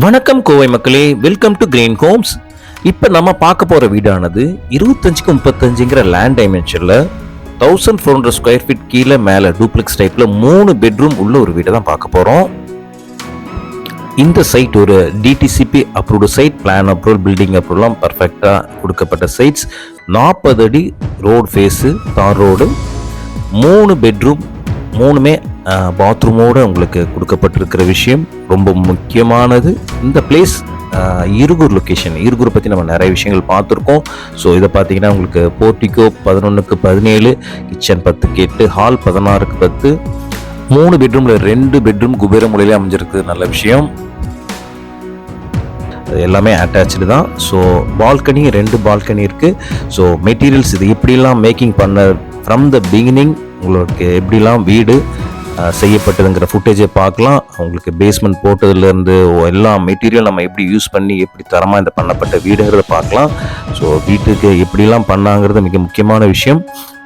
வணக்கம் கோவை மக்களே, welcome to green Holmes. இப்போ நம்ம பார்க்க போகிற வீடானது 25க்கு 35ங்கிற லேண்ட் டைமென்ஷனில் 1400 ஸ்கொயர் ஃபீட் கீழே மேலே டூப்ளெக்ஸ் டைப்பில் 3 பெட்ரூம் உள்ள ஒரு வீடை தான் பார்க்க போகிறோம். இந்த சைட் ஒரு DTCP approved site, plan approval, building அப்ரூவல்லாம் பர்ஃபெக்டாக கொடுக்கப்பட்ட சைட்ஸ். 40 அடி ரோடு ஃபேஸு, தார் ரோடு, 3 பெட்ரூம், 3மே பாத்ரூமோடு உங்களுக்கு கொடுக்கப்பட்டிருக்கிற விஷயம் ரொம்ப முக்கியமானது. இந்த பிளேஸ் இருகூர் லொக்கேஷன். இருகூரை பற்றி நம்ம நிறைய விஷயங்கள் பார்த்துருக்கோம். ஸோ இதை பார்த்தீங்கன்னா உங்களுக்கு போர்ட்டிகோ 11க்கு 17, கிச்சன் 10க்கு 8, ஹால் 16க்கு 10, 3 பெட்ரூமில் 2 பெட்ரூம் குபேர முறையிலே அமைஞ்சிருக்கு. நல்ல விஷயம். எல்லாமே அட்டாச்சு தான். ஸோ பால்கனி 2 பால்கனி இருக்குது. ஸோ மெட்டீரியல்ஸ் இது எப்படிலாம் மேக்கிங் பண்ண ஃப்ரம் த பிகினிங் உங்களுக்கு எப்படிலாம் வீடு செய்யப்பட்டதுங்கிற ஃபுட்டேஜை பார்க்கலாம். உங்களுக்கு பேஸ்மெண்ட் போட்டதுலேருந்து எல்லா மெட்டீரியல் நம்ம எப்படி யூஸ் பண்ணி எப்படி தரமாக இந்த பண்ணப்பட்ட வீடுங்கிறத பார்க்கலாம். ஸோ வீட்டுக்கு எப்படிலாம் பண்ணாங்கிறது மிக முக்கியமான விஷயம்.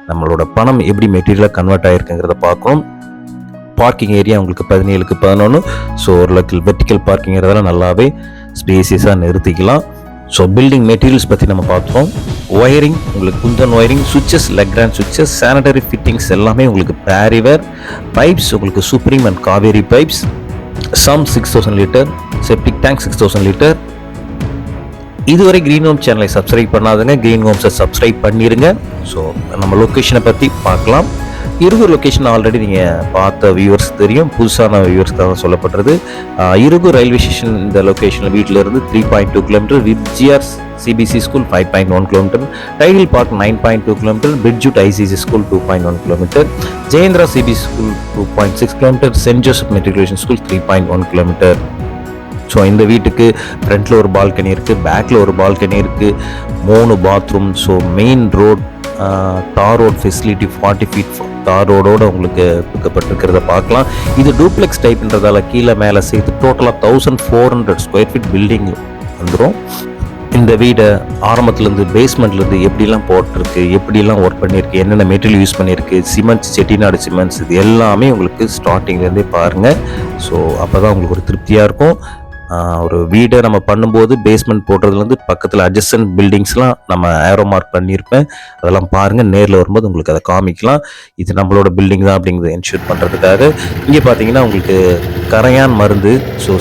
நம்மளோட பணம் எப்படி மெட்டீரியலாக கன்வெர்ட் ஆகிருக்குங்கிறத பார்க்கணும். பார்க்கிங் ஏரியா உங்களுக்கு 17க்கு 11. ஸோ ஒரு வெர்டிக்கல் பார்க்கிங்கிறதெல்லாம் நல்லாவே ஸ்பேசியஸாக நிறுத்திக்கலாம். ஸோ பில்டிங் மெட்டீரியல்ஸ் பற்றி நம்ம பார்த்தோம். ஒயரிங் உங்களுக்கு Kundan wiring, switches, Legrand switches, sanitary fittings எல்லாமே உங்களுக்கு பேரிவேர். பைப்ஸ் உங்களுக்கு Supreme and Kaveri pipes. Sump 6000 litre, septic tank 6000 litre. இதுவரை கிரீன் ஹோம் சேனலை சப்ஸ்கிரைப் பண்ணாதுங்க, கிரீன் ஹோம்ஸை சப்ஸ்கிரைப் பண்ணிடுங்க. ஸோ நம்ம லொக்கேஷனை பற்றி பார்க்கலாம். இருகூர் லொக்கேஷன் ஆல்ரெடி நீங்கள் பார்த்த வியூவர்ஸ் தெரியும், புதுசான வியூவர்ஸ்க்காக சொல்லப்படுறது. இருகூர் ரயில்வே ஸ்டேஷன் இந்த லொக்கேஷனில் வீட்டிலிருந்து 3.2 kilometre, Vibgyor CBSE school 5.1 kilometre, Tidel park 9.2 kilometre, பிரிட்ஜூட் ICSE school 2.1 kilometre, Jayendra CBSE school 2.6 kilometre, saint Joseph matriculation school 3.1 kilometre. So இந்த வீட்டுக்கு ஃப்ரண்ட்டில் ஒரு பால்கனி இருக்குது, பேக்கில் ஒரு பால்கனி இருக்குது, 3 பாத்ரூம். ஸோ மெயின் ரோட், தார் ரோட் ஃபெசிலிட்டி 40 ஃபீட் தார் ரோடோடு உங்களுக்கு கொடுக்கப்பட்டிருக்கிறத பார்க்கலாம். இது டூப்ளெக்ஸ் டைப்ன்றதால கீழே மேலே சேர்த்து டோட்டலாக 1400 ஸ்கொயர் ஃபீட் பில்டிங் வந்துடும். இந்த வீடை ஆரம்பத்துலேருந்து பேஸ்மெண்ட்லேருந்து எப்படிலாம் போட்டிருக்கு, எப்படிலாம் ஒர்க் பண்ணியிருக்கு, என்னென்ன மெட்டீரியல் யூஸ் பண்ணியிருக்கு, சிமெண்ட்ஸ், செட்டிநாடு சிமெண்ட்ஸ், இது எல்லாமே உங்களுக்கு ஸ்டார்டிங்லேருந்தே பாருங்கள். ஸோ அப்போ தான் உங்களுக்கு ஒரு திருப்தியாக இருக்கும். ஒரு வீடை நம்ம பண்ணும்போது பேஸ்மெண்ட் போடுறதுலேருந்து பக்கத்தில் அட்ஜஸ்டன்ட் பில்டிங்ஸ்லாம் நம்ம ஏரோ மார்க் பண்ணியிருப்பேன். அதெல்லாம் பாருங்கள், நேரில் வரும்போது உங்களுக்கு அதை காமிக்கலாம். இது நம்மளோட பில்டிங் தான் அப்படிங்கிறத என்ஷூர் பண்ணுறதுக்காக. இங்கே பார்த்தீங்கன்னா உங்களுக்கு கரையான் மருந்து, ஸோ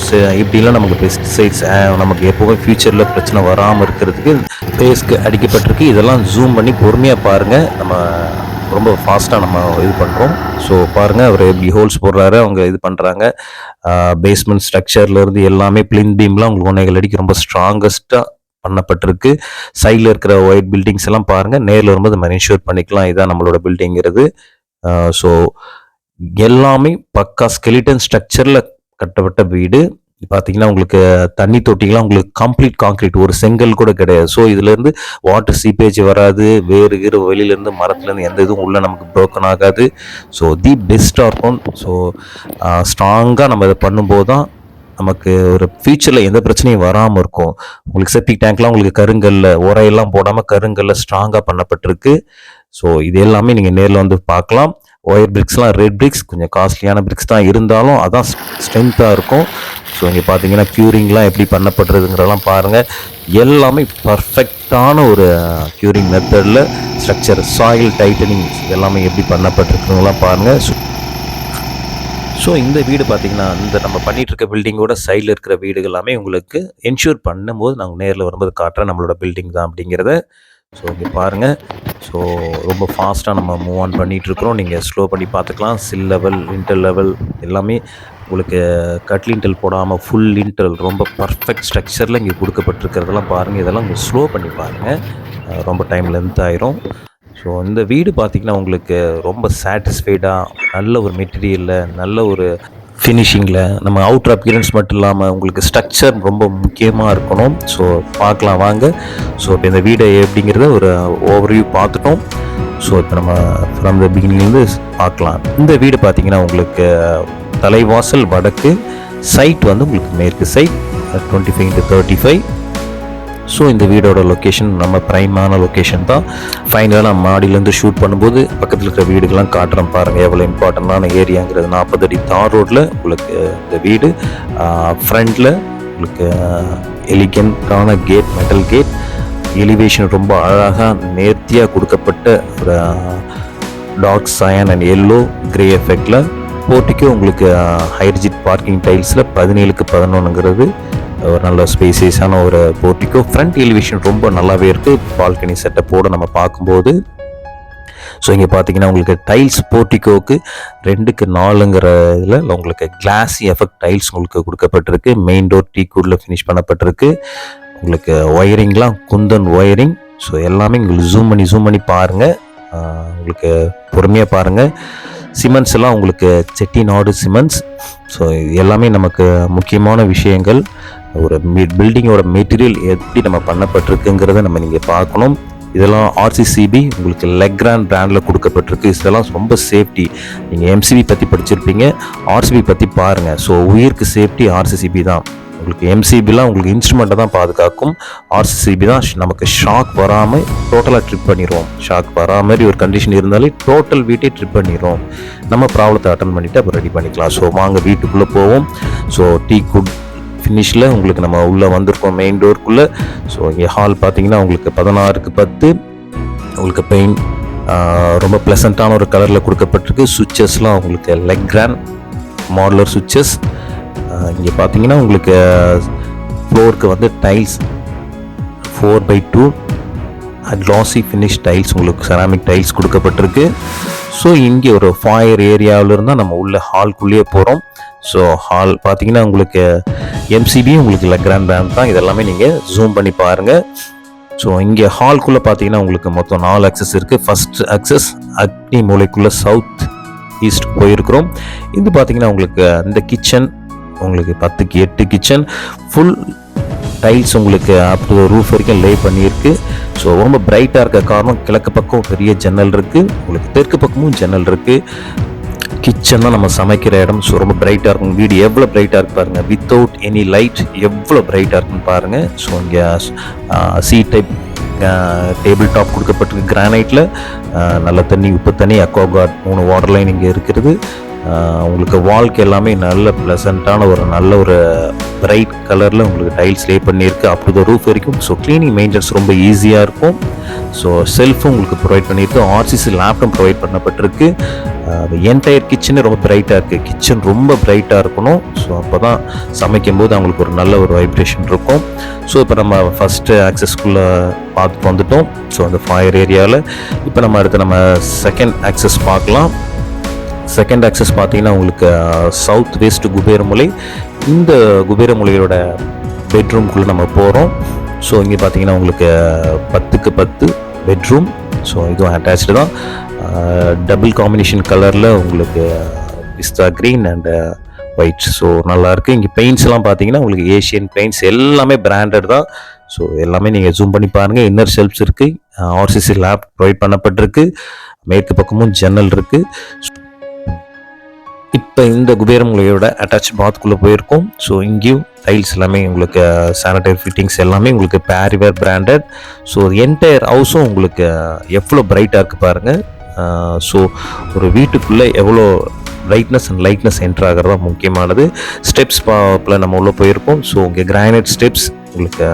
இப்படிலாம் நமக்கு பெஸ்டிசைட்ஸ் நமக்கு எப்போவுமே ஃப்யூச்சரில் பிரச்சனை வராமல் இருக்கிறதுக்கு ஃபேஸ்க்கு அடிக்கப்பட்டிருக்கு. இதெல்லாம் ஜூம் பண்ணி பொறுமையாக பாருங்கள். நம்ம ரொம்ப ஃபாஸ்ட்டாக நம்ம இது பண்ணுறோம். ஸோ பாருங்கள், அவர் எப்படி ஹோல்ஸ் போடுறாரு, அவங்க இது பண்ணுறாங்க. பேஸ்மெண்ட் ஸ்ட்ரக்சர்லேருந்து எல்லாமே பிளின் பீம்லாம் உங்களுக்கு 1.5 அடிக்கு ரொம்ப ஸ்ட்ராங்கஸ்ட்டாக பண்ணப்பட்டிருக்கு. சைடில் இருக்கிற ஒயிட் பில்டிங்ஸ் எல்லாம் பாருங்கள், நேரில் வரும்போது நம்ம இன்ஷூர் பண்ணிக்கலாம் இதான் நம்மளோட பில்டிங்கிறது. ஸோ எல்லாமே பக்கா ஸ்கெலிட்டன் ஸ்ட்ரக்சரில் கட்டப்பட்ட வீடு. பார்த்தீங்கன்னா உங்களுக்கு தண்ணி தொட்டிங்களாம் உங்களுக்கு கம்ப்ளீட் கான்கிரீட், ஒரு செங்கல் கூட கிடையாது. ஸோ இதுலேருந்து வாட்டர் சீப்பேஜ் வராது, வேறு வெளியிலேருந்து மரத்துலேருந்து எந்த இதுவும் உள்ளே நமக்கு ப்ரோக்கன் ஆகாது. ஸோ தி பெஸ்ட்டாக இருக்கும். ஸோ ஸ்ட்ராங்காக நம்ம இதை பண்ணும்போது தான் நமக்கு ஒரு ஃபியூச்சரில் எந்த பிரச்சனையும் வராமல் இருக்கும். உங்களுக்கு செப்டிக் டேங்க்லாம் உங்களுக்கு கருங்கல்ல உரையெல்லாம் போடாமல் கருங்கல்ல ஸ்ட்ராங்காக பண்ணப்பட்டிருக்கு. ஸோ இது எல்லாமே நீங்கள் நேரில் வந்து பார்க்கலாம். ஒயர் பிரிக்ஸ்லாம் ரெட் பிரிக்ஸ், கொஞ்சம் காஸ்ட்லியான பிரிக்ஸ் தான் இருந்தாலும் அதான் ஸ்ட்ரென்த்தாக இருக்கும். ஸோ இங்கே பார்த்தீங்கன்னா க்யூரிங்லாம் எப்படி பண்ணப்படுறதுங்கிறதெல்லாம் பாருங்கள். எல்லாமே பர்ஃபெக்டான ஒரு க்யூரிங் மெத்தடில் ஸ்ட்ரக்சர், சாயில் டைட்டனிங் எல்லாமே எப்படி பண்ணப்பட்டிருக்குங்கலாம் பாருங்கள். ஸோ இந்த வீடு பார்த்தீங்கன்னா இந்த நம்ம பண்ணிகிட்டு இருக்க பில்டிங்கோட சைடில் இருக்கிற வீடுகள் எல்லாமே உங்களுக்கு என்ஷூர் பண்ணும்போது நாங்கள் நேரில் வரும்போது காட்டுறேன் நம்மளோட பில்டிங் தான் அப்படிங்கிறத. ஸோ இங்கே பாருங்கள். ஸோ ரொம்ப ஃபாஸ்ட்டாக நம்ம மூவ் ஆன் பண்ணிகிட்ருக்குறோம். நீங்கள் ஸ்லோ பண்ணி பார்த்துக்கலாம். சில் லெவல், லிண்டல் லெவல் எல்லாமே உங்களுக்கு கட் லிண்டல் போடாமல் ஃபுல் லிண்டல் ரொம்ப பர்ஃபெக்ட் ஸ்ட்ரக்சரில் இங்கே கொடுக்கப்பட்டிருக்கிறதெல்லாம் பாருங்கள். இதெல்லாம் உங்களுக்கு ஸ்லோ பண்ணி பாருங்கள், ரொம்ப டைம் லென்த் ஆயிரும். ஸோ இந்த வீடு பார்த்திங்கன்னா உங்களுக்கு ரொம்ப சாட்டிஸ்ஃபைடாக நல்ல ஒரு மெட்டீரியலில் நல்ல ஒரு ஃபினிஷிங்கில் நம்ம அவுட்டர் அப்பியரன்ஸ் மட்டும் இல்லாமல் உங்களுக்கு ஸ்ட்ரக்சர் ரொம்ப முக்கியமாக இருக்கணும். ஸோ பார்க்கலாம் வாங்க. ஸோ இப்போ இந்த வீடை எப்படிங்கிறத ஒரு ஓவர்வியூ பார்த்துட்டோம். ஸோ இப்போ நம்ம ஃப்ரம் த பிகினிங்லேருந்து பார்க்கலாம். இந்த வீடு பார்த்திங்கன்னா உங்களுக்கு தலைவாசல் வடக்கு, சைட் வந்து உங்களுக்கு மேற்கு சைட் 25x35. ஸோ இந்த வீடோட லொக்கேஷன் நம்ம ப்ரைமான லொக்கேஷன் தான். ஃபைனலாக நான் மாடியிலேருந்து ஷூட் பண்ணும்போது பக்கத்தில் இருக்கிற வீடுகள்லாம் காட்டுறேன் பாருங்கள், எவ்வளோ இம்பார்ட்டண்டான ஏரியாங்கிறது. 40 அடி தார் ரோட்டில் உங்களுக்கு இந்த வீடு. ஃப்ரண்டில் உங்களுக்கு எலிகென்ட்டான கேட், மெட்டல் கேட், எலிவேஷன் ரொம்ப அழகாக நேர்த்தியாக கொடுக்கப்பட்ட ஒரு dark cyan and yellow grey எஃபெக்டில். போர்ட்டிக்கோ உங்களுக்கு ஹைரிஜிட் பார்க்கிங் டைல்ஸில் 17க்கு 11ங்கிறது ஒரு நல்ல ஸ்பேசியஸான ஒரு போர்ட்டிக்கோ. ஃப்ரண்ட் எலிவேஷன் ரொம்ப நல்லாவே இருக்குது பால்கனி செட்டப்போடு நம்ம பார்க்கும்போது. ஸோ இங்கே பார்த்தீங்கன்னா உங்களுக்கு டைல்ஸ் போர்ட்டிக்கோவுக்கு 2க்கு 4ங்கிற இதில் உங்களுக்கு கிளாஸி எஃபெக்ட் டைல்ஸ் உங்களுக்கு கொடுக்கப்பட்டிருக்கு. மெயின் டோர் டீக்குட்டில் ஃபினிஷ் பண்ணப்பட்டிருக்கு. உங்களுக்கு ஒயரிங்லாம் குந்தன் ஒயரிங். ஸோ எல்லாமே உங்களுக்கு ஜூம் பண்ணி பாருங்கள், உங்களுக்கு பொறுமையாக பாருங்கள். சிமெண்ட்ஸ் எல்லாம் உங்களுக்கு செட்டிநாடு சிமெண்ட்ஸ். ஸோ எல்லாமே நமக்கு முக்கியமான விஷயங்கள். ஒரு பில்டிங்கோட மெட்டீரியல் எப்படி நம்ம பண்ணப்பட்டிருக்குங்கிறத நம்ம நீங்கள் பார்க்கணும். இதெல்லாம் ஆர்சிசிபி உங்களுக்கு லெக்ராண்ட் பிராண்டில் கொடுக்கப்பட்டிருக்கு. இதெல்லாம் ரொம்ப சேஃப்டி. நீங்கள் எம்சிபி பற்றி படிச்சிருப்பீங்க, ஆர்சிபி பற்றி பாருங்கள். ஸோ உயிருக்கு சேஃப்டி ஆர்சிசிபி தான். உங்களுக்கு எம்சிபிலாம் உங்களுக்கு இன்ஸ்ட்ருமெண்ட்டை தான் பாதுகாக்கும். ஆர்சிசிபி தான் நமக்கு ஷாக் வராமல் டோட்டலாக ட்ரிப் பண்ணிடுவோம். ஷாக் வரா மாதிரி ஒரு கண்டிஷன் இருந்தாலே டோட்டல் வீட்டை ட்ரிப் பண்ணிடுவோம். நம்ம ப்ராப்ளத்தை அட்டன் பண்ணிவிட்டு அப்புறம் ரெடி பண்ணிக்கலாம். ஸோ வாங்க வீட்டுக்குள்ளே போவோம். ஸோ டீ குட் ஃபினிஷில் உங்களுக்கு நம்ம உள்ளே வந்திருக்கோம் மெயின் டோருக்குள்ளே. ஸோ இங்கே ஹால் பார்த்தீங்கன்னா உங்களுக்கு 16க்கு 10 உங்களுக்கு பெயிண்ட் ரொம்ப ப்ளசண்ட்டான ஒரு கலரில் கொடுக்கப்பட்டிருக்கு. சுவிச்சஸ்லாம் உங்களுக்கு லெக்ராண்ட் மாடுலர் சுவிச்சஸ். இங்கே பார்த்தீங்கன்னா உங்களுக்கு ஃப்ளோருக்கு வந்து டைல்ஸ் 4/2 க்ளாசி ஃபினிஷ் டைல்ஸ், உங்களுக்கு செராமிக் டைல்ஸ் கொடுக்கப்பட்டிருக்கு. ஸோ இங்கே ஒரு ஃபாயர் ஏரியாவில் இருந்தால் நம்ம உள்ள ஹால்குள்ளேயே போகிறோம். ஸோ ஹால் பார்த்தீங்கன்னா உங்களுக்கு எம்சிபி உங்களுக்கு லெக்ராண்ட் பிராண்ட் தான். இதெல்லாமே நீங்கள் ஜூம் பண்ணி பாருங்கள். ஸோ இங்கே ஹால்குள்ளே பார்த்தீங்கன்னா உங்களுக்கு மொத்தம் 4 ஆக்சஸ் இருக்குது. ஃபஸ்ட் ஆக்சஸ் அக்னி மூலைக்குள்ளே சவுத் ஈஸ்ட் போயிருக்கிறோம். இது பார்த்தீங்கன்னா உங்களுக்கு இந்த கிச்சன் உங்களுக்கு 10க்கு 8 கிச்சன் ஃபுல் டைல்ஸ் உங்களுக்கு அப் டு ரூஃப் வரைக்கும் லே பண்ணியிருக்கு. ஸோ ரொம்ப பிரைட்டாக இருக்க காரணம் கிழக்கு பக்கம் பெரிய ஜன்னல் இருக்குது, உங்களுக்கு தெற்கு பக்கமும் ஜன்னல் இருக்குது. கிச்சன் தான் நம்ம சமைக்கிற இடம். ஸோ ரொம்ப பிரைட்டாக இருக்கும். வீடு எவ்வளோ பிரைட்டாக இருக்கு பாருங்கள், வித்தவுட் எனி லைட் எவ்வளோ பிரைட்டாக இருக்குன்னு பாருங்கள். ஸோ இங்கே சி டைப் டேபிள் டாப் கொடுக்கப்பட்டிருக்கு கிரானைட்டில். நல்ல தண்ணி, உப்பு தண்ணி, அக்வாகார்ட் 3 வாட்டர் லைன் இங்கே இருக்கிறது. உங்களுக்கு வால்க்கு எல்லாமே நல்ல ப்ளசண்ட்டான ஒரு நல்ல ஒரு பிரைட் கலரில் உங்களுக்கு டைல்ஸ் லே பண்ணியிருக்கு அப் டு த ரூஃப் வரைக்கும். ஸோ க்ளீனிங் மெயின்டெனன்ஸ் ரொம்ப ஈஸியாக இருக்கும். ஸோ செல்ஃபும் உங்களுக்கு ப்ரொவைட் பண்ணியிருக்கு. ஆர்சிசி லேப்டும் ப்ரொவைட் பண்ணப்பட்டிருக்கு. என்டையர் கிச்சனே ரொம்ப பிரைட்டாக இருக்குது. கிச்சன் ரொம்ப பிரைட்டாக இருக்கணும். ஸோ அப்போ தான் சமைக்கும் போது அவங்களுக்கு ஒரு நல்ல ஒரு வைப்ரேஷன் இருக்கும். ஸோ இப்போ நம்ம ஃபஸ்ட்டு ஆக்சஸ்க்குள்ளே பார்த்து வந்துட்டோம். ஸோ அந்த ஃபயர் ஏரியாவில் இப்போ நம்ம அடுத்து நம்ம செகண்ட் ஆக்சஸ் பார்க்கலாம். செகண்ட் ஆக்சஸ் பார்த்தீங்கன்னா உங்களுக்கு சவுத் வெஸ்ட் குபேரமுலை. இந்த குபேரமுலையோட பெட்ரூம்குள்ளே நம்ம போகிறோம். ஸோ இங்கே பார்த்தீங்கன்னா உங்களுக்கு 10க்கு 10 பெட்ரூம். ஸோ இதுவும் அட்டாச்சு தான். டபுள் காம்பினேஷன் கலரில் உங்களுக்கு பிஸ்தா க்ரீன் அண்ட் ஒயிட். ஸோ நல்லாயிருக்கு. இங்கே பெயிண்ட்ஸ்லாம் பார்த்தீங்கன்னா உங்களுக்கு ஏஷியன் பெயிண்ட்ஸ் எல்லாமே பிராண்டட் தான். ஸோ எல்லாமே நீங்கள் ஜூம் பண்ணி பாருங்கள். இன்னர் ஷெல்ஃப்ஸ் இருக்குது. ஆர்சிசி லேப் ப்ரொவைட் பண்ணப்பட்டிருக்கு. மேற்கு பக்கமும் ஜன்னல் இருக்குது. இப்போ இந்த குபேரமுலையோட அட்டாச் பாத்குள்ளே போயிருக்கோம். ஸோ இங்கேயும் டைல்ஸ் எல்லாமே உங்களுக்கு சானிடரி ஃபிட்டிங்ஸ் எல்லாமே உங்களுக்கு பேரிவேர் பிராண்டட். ஸோ என்டையர் ஹவுஸும் உங்களுக்கு எவ்வளோ பிரைட்டாக இருக்குது பாருங்கள். ஸோ ஒரு வீட்டுக்குள்ளே எவ்வளோ பிரைட்னஸ் அண்ட் லைட்னஸ் என்ட்ரு ஆகிறதா முக்கியமானது. ஸ்டெப்ஸ் நம்ம உள்ளே போயிருக்கோம். ஸோ இங்கே கிரானைட் ஸ்டெப்ஸ் உங்களுக்கு.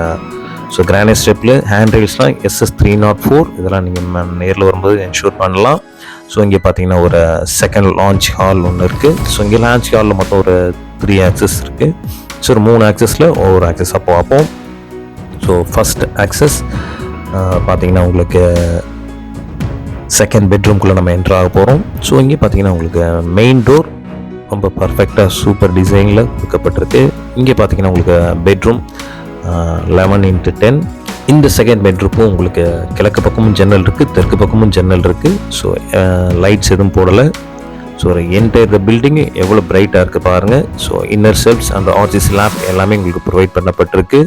ஸோ கிரானைட் ஸ்டெப்பில் ஹேண்ட் ரெயில்ஸ்லாம் SS 304 இதெல்லாம் நீங்கள் நேரில் வரும்போது என்ஷூர் பண்ணலாம். ஸோ இங்கே பார்த்தீங்கன்னா ஒரு செகண்ட் லான்ச் ஹால் ஒன்று இருக்குது. ஸோ இங்கே லான்ச் ஹாலில் மொத்தம் ஒரு 3 ஆக்சஸ் இருக்குது. ஸோ ஒரு 3 ஆக்சஸில் ஒவ்வொரு ஆக்சஸ் அப்போ பார்ப்போம். ஸோ ஃபஸ்ட் ஆக்சஸ் பார்த்தீங்கன்னா உங்களுக்கு செகண்ட் பெட்ரூம்குள்ளே நம்ம என்ட்ரு ஆக போகிறோம். ஸோ இங்கே பார்த்தீங்கன்னா உங்களுக்கு மெயின் டோர் ரொம்ப பர்ஃபெக்டாக சூப்பர் டிசைனில் கொடுக்கப்பட்டிருக்கு. இங்கே பார்த்தீங்கன்னா உங்களுக்கு பெட்ரூம் 11x10. இந்த செகண்ட் பெட்ரூமும் உங்களுக்கு கிழக்கு பக்கமும் ஜன்னல் இருக்குது, தெற்கு பக்கமும் ஜன்னல் இருக்குது. ஸோ லைட்ஸ் எதுவும் போடலை. ஸோ ஒரு என்டையர் பில்டிங்கு எவ்வளோ பிரைட்டாக இருக்குது பாருங்கள். ஸோ இன்னர் ஷெல்ஃப்ஸ் அந்த ஆர்சிசி லேப் எல்லாமே உங்களுக்கு ப்ரொவைட் பண்ணப்பட்டிருக்கு.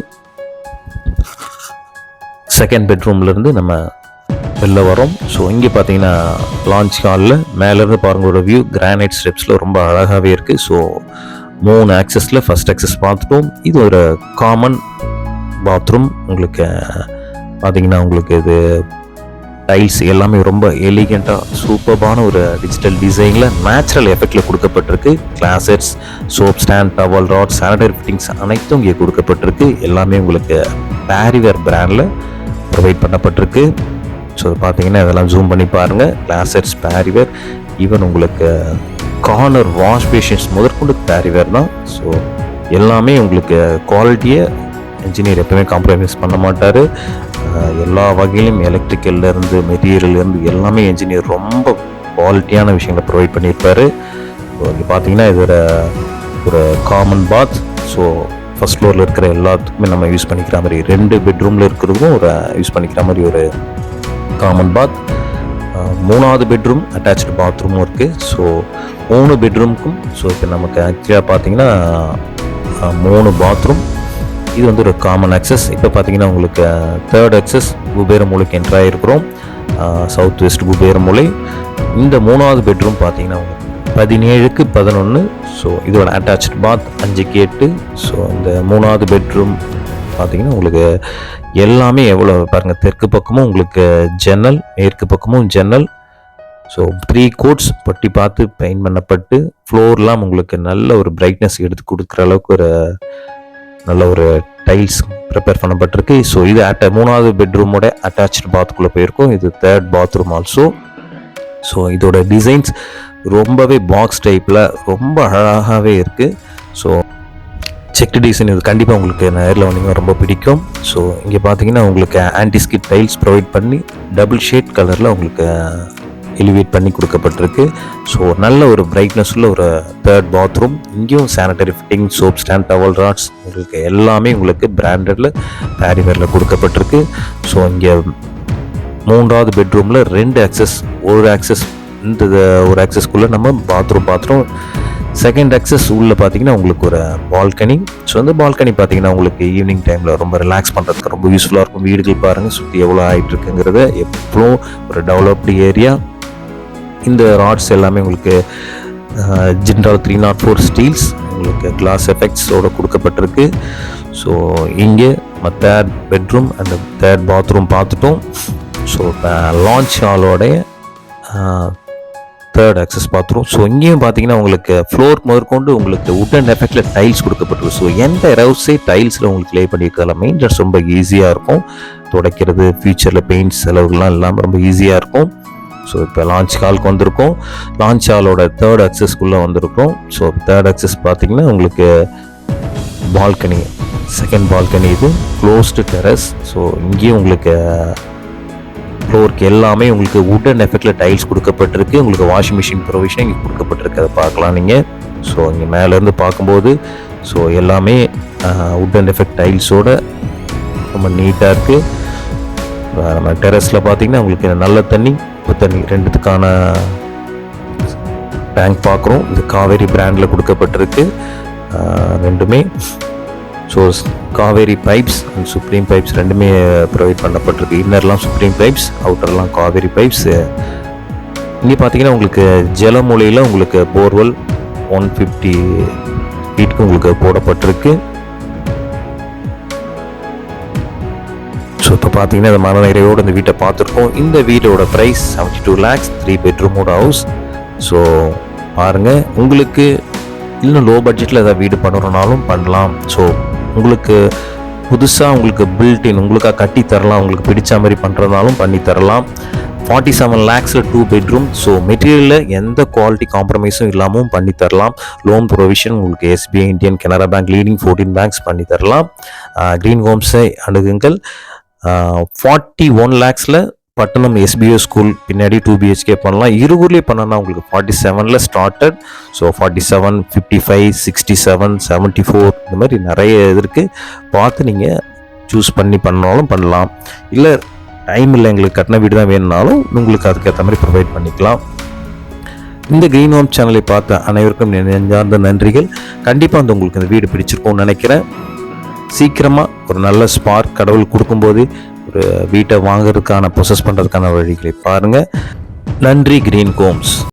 செகண்ட் பெட்ரூம்லேருந்து நம்ம வெளில வரோம். ஸோ இங்கே பார்த்தீங்கன்னா லான்ச் ஹாலில் மேலேருந்து பாருங்கள் ஒரு வியூ கிரானைட் ஸ்டெப்ஸில் ரொம்ப அழகாகவே இருக்குது. ஸோ 3 ஆக்சஸில் ஃபஸ்ட் ஆக்சஸ் பார்த்துட்டோம். இது ஒரு காமன் பாத்ரூம். உங்களுக்கு பார்த்தீங்கன்னா உங்களுக்கு இது டைல்ஸ் எல்லாமே ரொம்ப எலிகெண்ட்டாக சூப்பர்பான ஒரு டிஜிட்டல் டிசைனில் நேச்சுரல் எஃபெக்டில் கொடுக்கப்பட்டிருக்கு. Closets, soap stand, towel rod, sanitary fittings அனைத்தும் இங்கே கொடுக்கப்பட்டிருக்கு. எல்லாமே உங்களுக்கு பேரிவேர் பிராண்டில் ப்ரொவைட் பண்ணப்பட்டிருக்கு. ஸோ பார்த்தீங்கன்னா இதெல்லாம் ஜூம் பண்ணி பாருங்கள். கிளாசெட்ஸ், பேரிவேர், ஈவன் உங்களுக்கு கார்னர் வாஷ் பேஷன்ஸ் முதற்கொண்டு பேரிவேர் தான். ஸோ எல்லாமே உங்களுக்கு குவாலிட்டியை இன்ஜினியர் எப்பவுமே காம்ப்ரமைஸ் பண்ண மாட்டார். எல்லா வகையிலும் எலக்ட்ரிக்கல்லேருந்து மெட்டீரியல்லேருந்து எல்லாமே இன்ஜினியர் ரொம்ப குவாலிட்டியான விஷயங்களை ப்ரொவைட் பண்ணியிருப்பார். ஸோ இங்கே பார்த்தீங்கன்னா இது ஒரு காமன் பாத். ஸோ ஃபஸ்ட் ஃப்ளோரில் இருக்கிற எல்லாத்துக்குமே நம்ம யூஸ் பண்ணிக்கிற மாதிரி 2 பெட்ரூமில் இருக்கிறதுக்கும் ஒரு யூஸ் பண்ணிக்கிற மாதிரி ஒரு காமன் பாத். 3வது பெட்ரூம் அட்டாச்சு பாத்ரூமும் இருக்குது. ஸோ 3 பெட்ரூமுக்கும் ஸோ இப்போ நமக்கு ஆக்சுவலாக பார்த்தீங்கன்னா 3 பாத்ரூம். இது வந்து ஒரு காமன் ஆக்சஸ். இப்போ பார்த்தீங்கன்னா உங்களுக்கு 3rd ஆக்சஸ் குபேர மூலைக்கு என்ட்ரு ஆகிருக்கிறோம். சவுத் வெஸ்ட் குபேர மூலை. இந்த 3வது பெட்ரூம் பார்த்தீங்கன்னா உங்களுக்கு 17க்கு 11. ஸோ இதோட அட்டாச்சு பாத் 5க்கு 8. ஸோ இந்த 3வது பெட்ரூம் பார்த்தீங்கன்னா உங்களுக்கு எல்லாமே எவ்வளோ பாருங்கள். தெற்கு பக்கமும் உங்களுக்கு ஜன்னல், மேற்கு பக்கமும் ஜன்னல். ஸோ 3 கோட்ஸ் பட்டி பார்த்து பெயிண்ட் பண்ணப்பட்டு ஃப்ளோர்லாம் உங்களுக்கு நல்ல ஒரு பிரைட்னஸ் எடுத்து கொடுக்குற அளவுக்கு ஒரு நல்ல ஒரு டைல்ஸ் ப்ரிப்பேர் பண்ணப்பட்டிருக்கு. ஸோ இது 3வது பெட்ரூமோட அட்டாச்சு பாத்குள்ளே போயிருக்கும். இது 3rd பாத்ரூம் ஆல்சோ. ஸோ இதோட டிசைன்ஸ் ரொம்பவே பாக்ஸ் டைப்பில் ரொம்ப அழகாகவே இருக்குது. ஸோ செக்டு டிசைன் இது கண்டிப்பாக உங்களுக்கு நேரில் வந்தீங்கன்னா ரொம்ப பிடிக்கும். ஸோ இங்கே பார்த்தீங்கன்னா உங்களுக்கு ஆன்டிஸ்கிட் டைல்ஸ் ப்ரொவைட் பண்ணி டபுள் ஷேட் கலரில் உங்களுக்கு எலிவேட் பண்ணி கொடுக்கப்பட்டிருக்கு. ஸோ நல்ல ஒரு பிரைட்னஸ் உள்ள ஒரு 3rd பாத்ரூம். இங்கேயும் sanitary fitting, soap stand, towel rods உங்களுக்கு எல்லாமே உங்களுக்கு பிராண்டடில் பேரிவேரில் கொடுக்கப்பட்டிருக்கு. ஸோ இங்கே 3வது பெட்ரூமில் 2 ஆக்சஸ். ஒரு ஆக்சஸ் இந்த ஒரு ஆக்சஸ்க்குள்ளே நம்ம பாத்ரூம் 2nd ஆக்சஸ் உள்ளே பார்த்தீங்கன்னா உங்களுக்கு ஒரு பால்கனி. ஸோ அந்த பால்கனி பார்த்தீங்கன்னா உங்களுக்கு ஈவினிங் டைமில் ரொம்ப ரிலாக்ஸ் பண்ணுறதுக்கு ரொம்ப யூஸ்ஃபுல்லாக இருக்கும். வீடுகள் பாருங்கள் சுற்றி எவ்வளோ ஆகிட்டு இருக்குங்கிறத. எப்போ ஒரு டெவலப்டு ஏரியா. இந்த ராட்ஸ் எல்லாமே உங்களுக்கு ஜிண்டால் 304 ஸ்டீல்ஸ் உங்களுக்கு கிளாஸ் எஃபெக்ட்ஸோடு கொடுக்கப்பட்டிருக்கு. ஸோ இங்கே நம்ம 3rd bedroom and 3rd bathroom பார்த்துட்டோம். ஸோ லான்ச் ஹாலோடைய 3rd ஆக்சஸ் பாத்ரூம். ஸோ இங்கேயும் பார்த்தீங்கன்னா உங்களுக்கு ஃப்ளோர் முதற்கொண்டு உங்களுக்கு உட்டன் எஃபெக்டில் டைல்ஸ் கொடுக்கப்பட்டிருக்கு. ஸோ எந்த ஹவுஸே டைல்ஸில் உங்களுக்கு லே பண்ணியிருக்கிறதுல மெயின்டெனன்ஸ் ரொம்ப ஈஸியாக இருக்கும். துடைக்கிறது, ஃபியூச்சரில் பெயிண்ட் செலவுகள்லாம் இல்லாமல் ரொம்ப ஈஸியாக இருக்கும். ஸோ இப்போ லான்ச் ஹாலுக்கு வந்திருக்கோம். லான்ச் ஹாலோட 3rd ஆக்சஸ்க்குள்ளே வந்திருக்கோம். ஸோ 3rd ஆக்சஸ் பார்த்தீங்கன்னா உங்களுக்கு பால்கனி, 2nd பால்கனி. இது க்ளோஸ்டு டெரஸ். ஸோ இங்கேயும் உங்களுக்கு ஃப்ளோருக்கு எல்லாமே உங்களுக்கு வுடன் எஃபெக்டில் டைல்ஸ் கொடுக்கப்பட்டிருக்கு. உங்களுக்கு வாஷிங் மிஷின் ப்ரொவிஷன் இங்கே கொடுக்கப்பட்டிருக்கு. அதை பார்க்கலாம் நீங்கள். ஸோ இங்கே மேலேருந்து பார்க்கும்போது ஸோ எல்லாமே வுடன் எஃபெக்ட் டைல்ஸோட ரொம்ப நீட்டாக இருக்குது. நம்ம டெரஸில் பார்த்தீங்கன்னா உங்களுக்கு நல்ல தண்ணி, உப்பு தண்ணி ரெண்டுத்துக்கான டேங்க் பார்க்குறோம். இது காவேரி பிராண்டில் கொடுக்கப்பட்டிருக்கு ரெண்டுமே. So Kaveri pipes and supreme pipes ரெண்டுமே ப்ரொவைட் பண்ணப்பட்டிருக்கு. இன்னர்லாம் சுப்ரீம் பைப்ஸ், அவுட்டர்லாம் காவேரி பைப்ஸ். இங்கே பார்த்தீங்கன்னா உங்களுக்கு ஜலமூலையில் உங்களுக்கு போர்வெல் 150 ஃபீட்டுக்கு உங்களுக்கு போடப்பட்டிருக்கு. ஸோ இப்போ பார்த்தீங்கன்னா இந்த மன நிறைவோடு இந்த வீட்டை பார்த்துருக்கோம். இந்த வீட்டோட ப்ரைஸ் 72 lakhs, 3 பெட்ரூமோட ஹவுஸ். ஸோ பாருங்கள், உங்களுக்கு இன்னும் லோ பட்ஜெட்டில் ஏதாவது வீடு பண்ணுறனாலும் பண்ணலாம். ஸோ உங்களுக்கு புதுசாக உங்களுக்கு பில்டின் உங்களுக்காக கட்டி தரலாம், உங்களுக்கு பிடிச்ச மாதிரி பண்ணுறதுனாலும் பண்ணி தரலாம். 47 lakhsல 2 பெட்ரூம். ஸோ மெட்டீரியலில் எந்த குவாலிட்டி காம்ப்ரமைஸும் இல்லாமல் பண்ணி தரலாம். லோன் ப்ரொவிஷன் உங்களுக்கு SBI, Indian, Canara bank, leading 14 banks பண்ணி தரலாம். க்ரீன் ஹோம்ஸை அணுகுங்கள். 41 lakhsல பட்டணம் SBO ஸ்கூல் பின்னாடி 2 BHK பண்ணலாம். இருகூர்லேயே பண்ணனா உங்களுக்கு 47ல் ஸ்டார்டட். ஸோ 47, 55, 67, 74 இந்த மாதிரி நிறைய இது இருக்குது. பார்த்து நீங்கள் சூஸ் பண்ணி பண்ணாலும் பண்ணலாம். இல்லை டைம் இல்லை எங்களுக்கு கட்டின வீடு தான் வேணும்னாலும் உங்களுக்கு அதுக்கேற்ற மாதிரி ப்ரொவைட் பண்ணிக்கலாம். இந்த க்ரீன் ஹோம் சேனலை பார்த்த அனைவருக்கும் நெஞ்சார்ந்த நன்றிகள். கண்டிப்பாக வந்து உங்களுக்கு இந்த வீடு பிடிச்சிருக்கும்னு நினைக்கிறேன். சீக்கிரமாக ஒரு நல்ல ஸ்பார்க் கடவுள் கொடுக்கும்போது ஒரு வீட்டை வாங்குறதுக்கான ப்ரொசஸ் பண்ணுறதுக்கான வழிகளை பாருங்கள். நன்றி. Green Holmes.